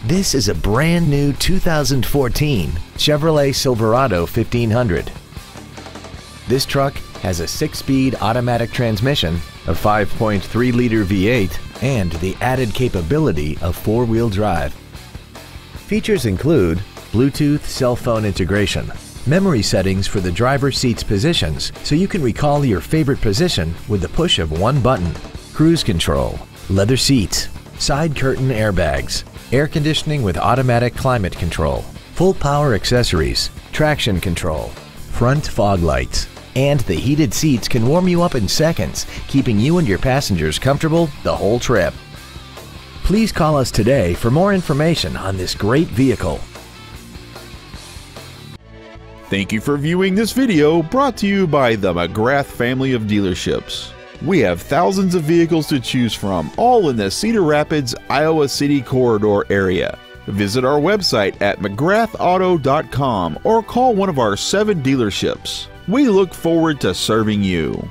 This is a brand new 2014 Chevrolet Silverado 1500. This truck has a 6-speed automatic transmission, a 5.3-liter V8, and the added capability of 4-wheel drive. Features include Bluetooth cell phone integration, memory settings for the driver's seat's positions so you can recall your favorite position with the push of one button, cruise control, leather seats, side curtain airbags, air conditioning with automatic climate control, full power accessories, traction control, front fog lights, and the heated seats can warm you up in seconds, keeping you and your passengers comfortable the whole trip. Please call us today for more information on this great vehicle. Thank you for viewing this video brought to you by the McGrath family of dealerships. We have thousands of vehicles to choose from, all in the Cedar Rapids, Iowa City corridor area. Visit our website at mcgrathauto.com or call one of our 7 dealerships. We look forward to serving you.